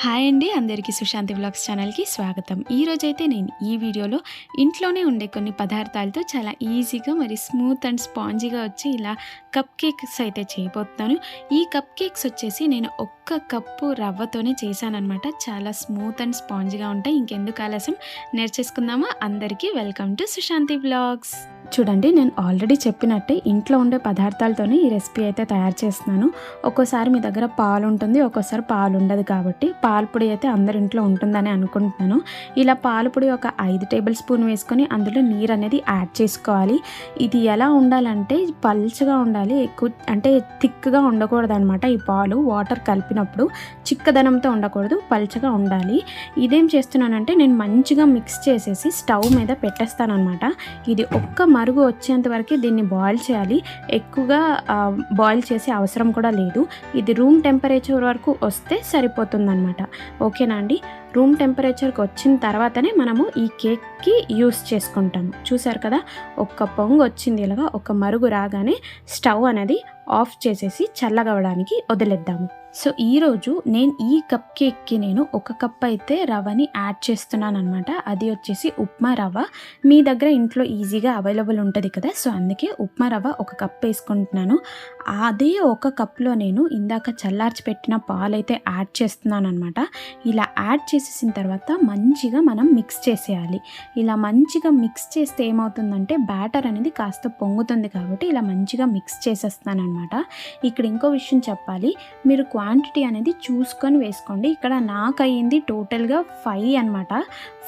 Hi అండి, అందరికీ Sushanti vlogs ఛానల్కి స్వాగతం. ఈరోజైతే నేను ఈ వీడియోలో ఇంట్లోనే ఉండే కొన్ని పదార్థాలతో చాలా ఈజీగా మరి స్మూత్ అండ్ స్పాంజీగా వచ్చి ఇలా కప్ కేక్స్ అయితే చేయబోతున్నాను. ఈ కప్ కేక్స్ వచ్చేసి నేను ఒక్క కప్పు రవ్వతోనే చేశానమాట. చాలా స్మూత్ అండ్ స్పాంజీగా ఉంటాయి. ఇంకెందుకు ఆలస్యం, నేర్చేసుకుందామా? అందరికీ వెల్కమ్ టు సుశాంతి వ్లాగ్స్. చూడండి, నేను ఆల్రెడీ చెప్పినట్టే ఇంట్లో ఉండే పదార్థాలతోనే ఈ రెసిపీ అయితే తయారు చేస్తున్నాను. ఒక్కోసారి మీ దగ్గర పాలు ఉంటుంది, ఒక్కోసారి పాలు ఉండదు. కాబట్టి పాల పొడి అయితే అందరి ఇంట్లో ఉంటుందని అనుకుంటున్నాను. ఇలా పాల పొడి ఒక 5 టేబుల్ స్పూన్ వేసుకొని అందులో నీరు అనేది యాడ్ చేసుకోవాలి. ఇది ఎలా ఉండాలంటే పల్చగా ఉండాలి, ఎక్కువ అంటే థిక్గా ఉండకూడదు అనమాట. ఈ పాలు వాటర్ కలిపినప్పుడు చిక్కదనంతో ఉండకూడదు, పల్చగా ఉండాలి. ఇదేం చేస్తున్నానంటే నేను మంచిగా మిక్స్ చేసేసి స్టవ్ మీద పెట్టేస్తాను అనమాట. ఇది ఒక్క మరుగు వచ్చేంత వరకు దీన్ని బాయిల్ చేయాలి. ఎక్కువగా బాయిల్ చేసే అవసరం కూడా లేదు. ఇది రూమ్ టెంపరేచర్ వరకు వస్తే సరిపోతుందన్నమాట. ఓకేనా అండి? రూమ్ టెంపరేచర్కి వచ్చిన తర్వాతనే మనము ఈ కేక్కి యూస్ చేసుకుంటాము. చూసారు కదా, ఒక్క పొంగు వచ్చింది. ఇలాగా ఒక మరుగు రాగానే స్టవ్ అనేది ఆఫ్ చేసేసి చల్లగవడానికి వదిలేద్దాము. సో ఈరోజు నేను ఈ కప్ కేక్కి నేను ఒక కప్ అయితే రవ్వని యాడ్ చేస్తున్నాను అనమాట. అది వచ్చేసి ఉప్మా రవ్వ. మీ దగ్గర ఇంట్లో ఈజీగా అవైలబుల్ ఉంటుంది కదా, సో అందుకే ఉప్మా రవ్వ ఒక కప్ వేసుకుంటున్నాను. అదే ఒక కప్లో నేను ఇందాక చల్లార్చి పెట్టిన పాలు అయితే యాడ్ చేస్తున్నాను అనమాట. ఇలా యాడ్ చేసేసిన తర్వాత మంచిగా మనం మిక్స్ చేసేయాలి. ఇలా మంచిగా మిక్స్ చేస్తే ఏమవుతుందంటే బ్యాటర్ అనేది కాస్త పొంగుతుంది. కాబట్టి ఇలా మంచిగా మిక్స్ చేసేస్తాను అనమాట. ఇక్కడ ఇంకో విషయం చెప్పాలి, మీరు క్వాంటిటీ అనేది చూసుకొని వేసుకోండి. ఇక్కడ నాకు అయ్యింది టోటల్గా 5 అనమాట.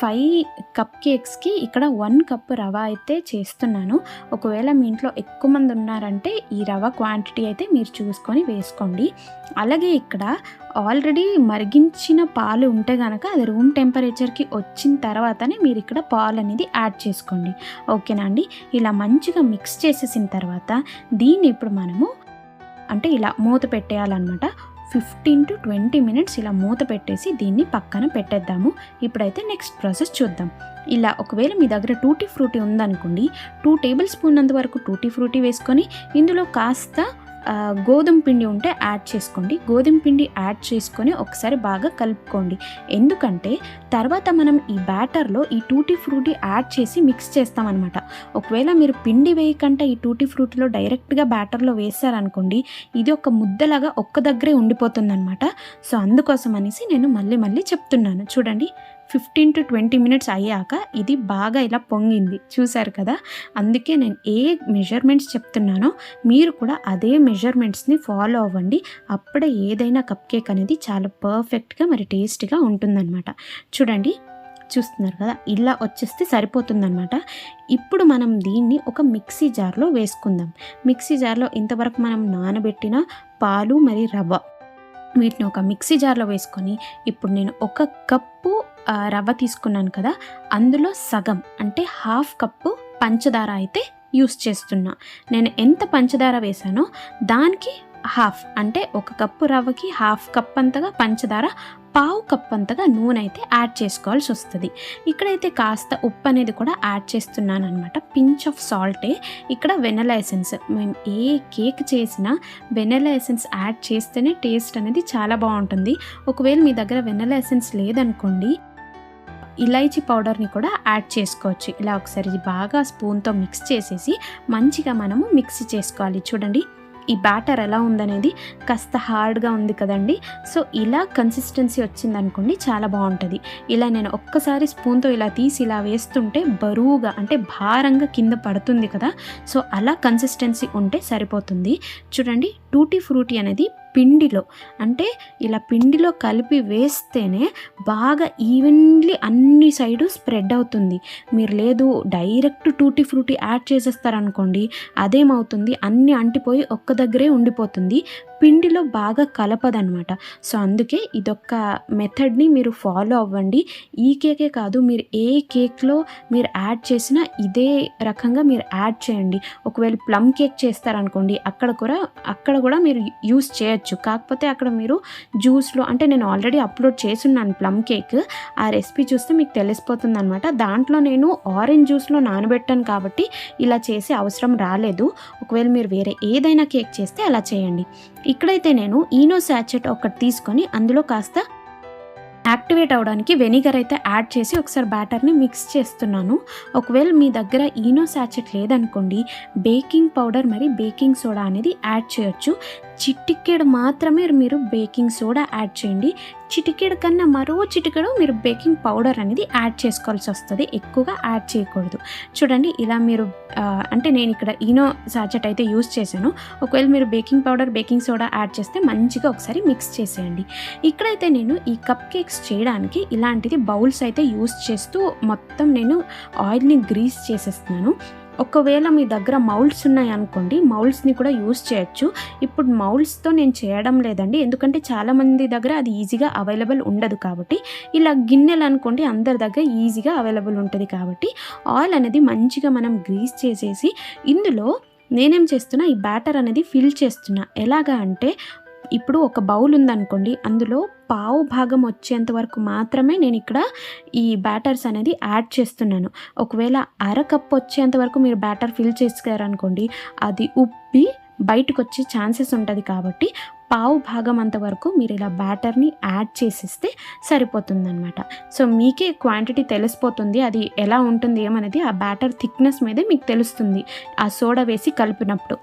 5 కప్ కేక్స్కి ఇక్కడ 1 కప్ రవ్వ అయితే చేస్తున్నాను. ఒకవేళ మీ ఇంట్లో ఎక్కువ మంది ఉన్నారంటే ఈ రవ్వ క్వాంటిటీ అయితే మీరు చూసుకొని వేసుకోండి. అలాగే ఇక్కడ ఆల్రెడీ మరిగించిన పాలు ఉంటే కనుక అది రూమ్ టెంపరేచర్కి వచ్చిన తర్వాతనే మీరు ఇక్కడ పాలు అనేది యాడ్ చేసుకోండి. ఓకేనా అండి? ఇలా మంచిగా మిక్స్ చేసేసిన తర్వాత దీన్ని ఇప్పుడు మనము అంటే ఇలా మూత పెట్టేయాలన్నమాట. 15 to 20 మినిట్స్ ఇలా మూత పెట్టేసి దీన్ని పక్కన పెట్టేద్దాము. ఇప్పుడైతే నెక్స్ట్ ప్రాసెస్ చూద్దాం. ఇలా ఒకవేళ మీ దగ్గర టూటీ ఫ్రూటీ ఉందనుకోండి, 2 టేబుల్ స్పూన్ అంత వరకు టూటీ ఫ్రూటీ వేసుకొని ఇందులో కాస్త గోధుమ పిండి ఉంటే యాడ్ చేసుకోండి. గోధుమ పిండి యాడ్ చేసుకొని ఒకసారి బాగా కలుపుకోండి. ఎందుకంటే తర్వాత మనం ఈ బ్యాటర్లో ఈ టూటీ ఫ్రూటీ యాడ్ చేసి మిక్స్ చేస్తామన్నమాట. ఒకవేళ మీరు పిండి వేయకుండా ఈ టూటీ ఫ్రూటీలో డైరెక్ట్గా బ్యాటర్లో వేసారనుకోండి, ఇది ఒక ముద్దలాగా ఒక్క దగ్గరే ఉండిపోతుందన్నమాట. సో అందుకోసం అనేసి నేను మళ్ళీ చెప్తున్నాను. చూడండి, 15 to 20 మినిట్స్ అయ్యాక ఇది బాగా ఇలా పొంగింది. చూసారు కదా, అందుకే నేను ఏ మెజర్మెంట్స్ చెప్తున్నానో మీరు కూడా అదే మెజర్మెంట్స్ని ఫాలో అవ్వండి. అప్పుడే ఏదైనా కప్ కేక్ అనేది చాలా పర్ఫెక్ట్గా మరి టేస్టీగా ఉంటుందన్నమాట. చూడండి, చూస్తున్నారు కదా, ఇలా వచ్చేస్తే సరిపోతుందన్నమాట. ఇప్పుడు మనం దీన్ని ఒక మిక్సీ జార్లో వేసుకుందాం. మిక్సీ జార్లో ఇంతవరకు మనం నానబెట్టిన పాలు మరి రవ్వ వీటిని ఒక మిక్సీ జార్లో వేసుకొని ఇప్పుడు నేను ఒక కప్పు రవ్వ తీసుకున్నాను కదా, అందులో సగం అంటే 1/2 కప్పు పంచదార అయితే యూస్ చేస్తున్నా. నేను ఎంత పంచదార వేసానో దానికి 1/2 అంటే ఒక కప్పు రవ్వకి 1/2 కప్ అంతగా పంచదార, 1/4 కప్ అంతగా నూనె అయితే యాడ్ చేసుకోవాల్సి వస్తుంది. ఇక్కడైతే కాస్త ఉప్పు అనేది కూడా యాడ్ చేస్తున్నాను అనమాట. పించ్ ఆఫ్ సాల్టే. ఇక్కడ వెనిలా ఎసెన్స్, మేము ఏ కేక్ చేసినా వెనిలా ఎసెన్స్ యాడ్ చేస్తేనే టేస్ట్ అనేది చాలా బాగుంటుంది. ఒకవేళ మీ దగ్గర వెనిలా ఎసెన్స్ లేదనుకోండి, ఇలైచీ పౌడర్ని కూడా యాడ్ చేసుకోవచ్చు. ఇలా ఒకసారి బాగా స్పూన్తో మిక్స్ చేసేసి మంచిగా మనము మిక్సీ చేసుకోవాలి. చూడండి, ఈ బ్యాటర్ ఎలా ఉందనేది కాస్త హార్డ్గా ఉంది కదండి. సో ఇలా కన్సిస్టెన్సీ వచ్చిందనుకోండి చాలా బాగుంటుంది. ఇలా నేను ఒక్కసారి స్పూన్తో ఇలా తీసి ఇలా వేస్తుంటే బరువుగా అంటే భారంగా కింద పడుతుంది కదా, సో అలా కన్సిస్టెన్సీ ఉంటే సరిపోతుంది. చూడండి, టూటీ ఫ్రూటీ అనేది పిండిలో అంటే ఇలా పిండిలో కలిపి వేస్తేనే బాగా ఈవెన్లీ అన్ని సైడు స్ప్రెడ్ అవుతుంది. మీరు లేదు డైరెక్ట్ టూటీ ఫ్రూటీ యాడ్ చేసేస్తారనుకోండి, అదేమవుతుంది, అన్నీ అంటిపోయి ఒక్క దగ్గరే ఉండిపోతుంది, పిండిలో బాగా కలపదనమాట. సో అందుకే ఇదొక్క మెథడ్ని మీరు ఫాలో అవ్వండి. ఈ కేకే కాదు, మీరు ఏ కేక్లో మీరు యాడ్ చేసినా ఇదే రకంగా మీరు యాడ్ చేయండి. ఒకవేళ ప్లమ్ కేక్ చేస్తారనుకోండి, అక్కడ కూడా మీరు యూస్ చేయొచ్చు. కాకపోతే అక్కడ మీరు జ్యూస్లో అంటే నేను ఆల్రెడీ అప్లోడ్ చేసున్నాను ప్లమ్ కేక్, ఆ రెసిపీ చూస్తే మీకు తెలిసిపోతుంది అనమాట. దాంట్లో నేను ఆరెంజ్ జ్యూస్లో నానబెట్టాను కాబట్టి ఇలా చేసే అవసరం రాలేదు. ఒకవేళ మీరు వేరే ఏదైనా కేక్ చేస్తే అలా చేయండి. ఇక్కడైతే నేను ఈనో శాచెట్ ఒకటి తీసుకొని అందులో కాస్త యాక్టివేట్ అవ్వడానికి వెనిగర్ అయితే యాడ్ చేసి ఒకసారి బ్యాటర్ని మిక్స్ చేస్తున్నాను. ఒకవేళ మీ దగ్గర ఈనో శాచెట్ లేదనుకోండి, బేకింగ్ పౌడర్ మరి బేకింగ్ సోడా అనేది యాడ్ చేయొచ్చు. చిటికెడు మాత్రమే మీరు బేకింగ్ సోడా యాడ్ చేయండి. చిటికెడు కన్నా మరో చిటికెడు మీరు బేకింగ్ పౌడర్ అనేది యాడ్ చేసుకోవాల్సి వస్తుంది, ఎక్కువగా యాడ్ చేయకూడదు. చూడండి ఇలా మీరు అంటే నేను ఇక్కడ ఈనో సాచెట్ అయితే యూస్ చేశాను. ఒకవేళ మీరు baking powder baking soda add చేస్తే మంచిగా ఒకసారి మిక్స్ చేసేయండి. ఇక్కడైతే నేను ఈ కప్ కేక్స్ చేయడానికి ఇలాంటిది బౌల్స్ అయితే యూస్ చేస్తూ మొత్తం నేను ఆయిల్ని గ్రీస్ చేసేస్తున్నాను. ఒకవేళ మీ దగ్గర మౌల్డ్స్ ఉన్నాయనుకోండి, మౌల్డ్స్ని కూడా యూస్ చేయొచ్చు. ఇప్పుడు మౌల్డ్స్తో నేను చేయడం లేదండి, ఎందుకంటే చాలామంది దగ్గర అది ఈజీగా అవైలబుల్ ఉండదు. కాబట్టి ఇలా గిన్నెలు అనుకోండి అందరి దగ్గర ఈజీగా అవైలబుల్ ఉంటుంది. కాబట్టి ఆయిల్ అనేది మంచిగా మనం గ్రీస్ చేసేసి ఇందులో నేనేం చేస్తున్నా, ఈ బ్యాటర్ అనేది ఫిల్ చేస్తున్నా. ఎలాగా అంటే ఇప్పుడు ఒక బౌల్ ఉందనుకోండి, అందులో పావు భాగం వచ్చేంత వరకు మాత్రమే నేను ఇక్కడ ఈ బ్యాటర్స్ అనేది యాడ్ చేస్తున్నాను. ఒకవేళ అరకప్పు వచ్చేంత వరకు మీరు బ్యాటర్ ఫిల్ చేసారనుకోండి, అది ఉబ్బి బయటకు వచ్చే ఛాన్సెస్ ఉంటుంది. కాబట్టి పావు భాగం అంతవరకు మీరు ఇలా బ్యాటర్ని యాడ్ చేసిస్తే సరిపోతుందన్నమాట. సో మీకే క్వాంటిటీ తెలిసిపోతుంది, అది ఎలా ఉంటుంది ఏమనేది ఆ బ్యాటర్ థిక్నెస్ మీదే మీకు తెలుస్తుంది ఆ సోడా వేసి కలిపినప్పుడు.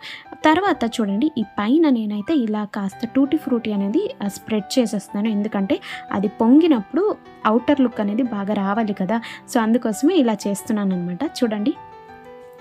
తర్వాత చూడండి ఈ పైన నేనైతే ఇలా కాస్త టూటీ ఫ్రూటీ అనేది స్ప్రెడ్ చేసేస్తున్నాను, ఎందుకంటే అది పొంగినప్పుడు అవుటర్ లుక్ అనేది బాగా రావాలి కదా. సో అందుకోసమే ఇలా చేస్తున్నాను అనమాట. చూడండి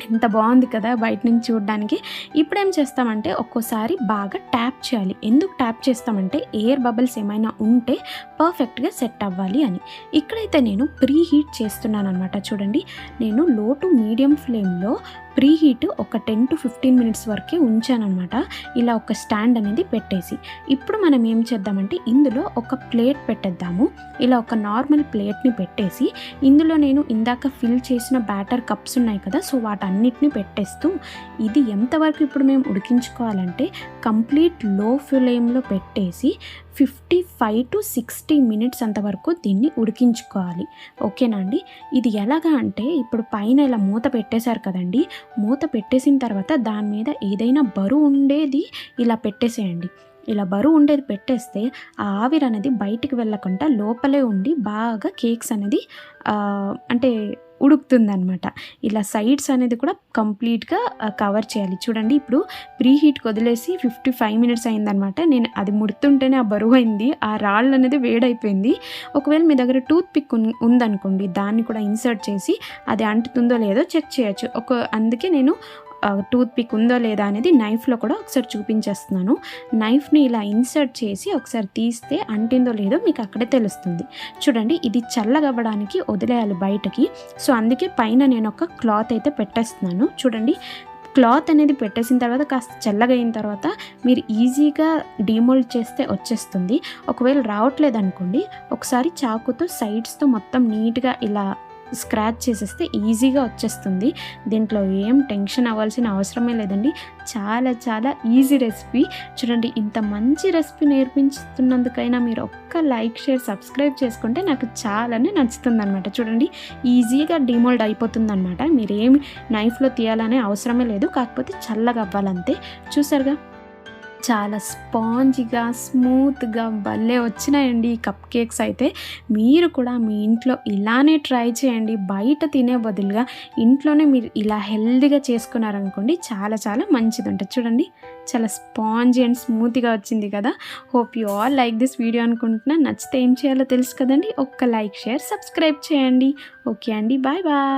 ఎంత బాగుంది కదా బయట నుంచి చూడడానికి. ఇప్పుడు ఏం చేస్తామంటే ఒక్కోసారి బాగా ట్యాప్ చేయాలి. ఎందుకు ట్యాప్ చేస్తామంటే ఎయిర్ బబుల్స్ ఏమైనా ఉంటే పర్ఫెక్ట్గా సెట్ అవ్వాలి అని. ఇక్కడైతే నేను ప్రీ హీట్ చేస్తున్నాను అనమాట. చూడండి నేను లో టు మీడియం ఫ్లేమ్లో ప్రీ హీట్ ఒక 10 to 15 minutes వరకే ఉంచానమాట. ఇలా ఒక స్టాండ్ అనేది పెట్టేసి ఇప్పుడు మనం ఏం చేద్దామంటే ఇందులో ఒక ప్లేట్ పెట్టేద్దాము. ఇలా ఒక నార్మల్ ప్లేట్ని పెట్టేసి ఇందులో నేను ఇందాక ఫిల్ చేసిన బ్యాటర్ కప్స్ ఉన్నాయి కదా, సో వాటన్నిటిని పెట్టేస్తూ ఇది ఎంతవరకు ఇప్పుడు మేము ఉడికించుకోవాలంటే కంప్లీట్ లో ఫ్లేమ్లో పెట్టేసి 55 to 60 minutes అంతవరకు దీన్ని ఉడికించుకోవాలి. ఓకేనా అండి. ఇది ఎలాగా అంటే ఇప్పుడు పైన ఇలా మూత పెట్టేశారు కదండి, మూత పెట్టేసిన తర్వాత దాని మీద ఏదైనా బరువు ఉండేది ఇలా పెట్టేసేయండి. ఇలా బరువు ఉండేది పెట్టేస్తే ఆ ఆవిరి అనేది బయటికి వెళ్ళకుండా లోపలే ఉండి బాగా కేక్స్ అనేది అంటే ఉడుకుతుందనమాట. ఇలా సైడ్స్ అనేది కూడా కంప్లీట్గా కవర్ చేయాలి. చూడండి ఇప్పుడు ప్రీ హీట్కి వదిలేసి 55 minutes అయిందనమాట. నేను అది ముడుతుంటేనే ఆ బరువు అయింది, ఆ రాళ్ళు అనేది వేడైపోయింది. ఒకవేళ మీ దగ్గర టూత్ పిక్ ఉందనుకోండి, దాన్ని కూడా ఇన్సర్ట్ చేసి అది అంటుతుందో లేదో చెక్ చేయొచ్చు. అందుకే నేను టూత్ పిక్ ఉందో లేదా అనేది నైఫ్లో కూడా ఒకసారి చూపించేస్తున్నాను. నైఫ్ని ఇలా ఇన్సర్ట్ చేసి ఒకసారి తీస్తే అంటిందో లేదో మీకు అక్కడే తెలుస్తుంది. చూడండి ఇది చల్లగవ్వడానికి వదిలేయాలి బయటకి. సో అందుకే పైన నేను ఒక క్లాత్ అయితే పెట్టేస్తున్నాను. చూడండి క్లాత్ అనేది పెట్టేసిన తర్వాత కాస్త చల్లగా అయిన తర్వాత మీరు ఈజీగా డీమోల్డ్ చేస్తే వచ్చేస్తుంది. ఒకవేళ రావట్లేదు అనుకోండి, ఒకసారి చాకుతో సైడ్స్తో మొత్తం నీట్గా ఇలా స్క్రాచ్ చేసేస్తే ఈజీగా వచ్చేస్తుంది. దీంట్లో ఏం టెన్షన్ అవ్వాల్సిన అవసరమే లేదండి. చాలా చాలా ఈజీ రెసిపీ. చూడండి ఇంత మంచి రెసిపీ నేర్పించుతున్నందుకైనా మీరు ఒక్క లైక్ షేర్ సబ్స్క్రైబ్ చేసుకుంటే నాకు చాలానే నచ్చుతుంది అనమాట. చూడండి ఈజీగా డిమోల్డ్ అయిపోతుంది అనమాట. మీరేమి నైఫ్లో తీయాలనే అవసరమే లేదు, కాకపోతే చల్లగా అవ్వాలంతే. చూసారుగా చాలా స్పాంజీగా స్మూత్గా భలే వచ్చినాయండి ఈ కప్ కేక్స్ అయితే. మీరు కూడా మీ ఇంట్లో ఇలానే ట్రై చేయండి. బయట తినే బదులుగా ఇంట్లోనే మీరు ఇలా హెల్దీగా చేసుకున్నారనుకోండి చాలా చాలా మంచిది ఉంటుంది. చూడండి చాలా స్పాంజీ అండ్ స్మూత్గా వచ్చింది కదా. Hope you all like this video అనుకుంటున్నా. నచ్చితే ఏం చేయాలో తెలుసు కదండి, ఒక్క లైక్ షేర్ సబ్స్క్రైబ్ చేయండి. ఓకే అండి, బాయ్ బాయ్.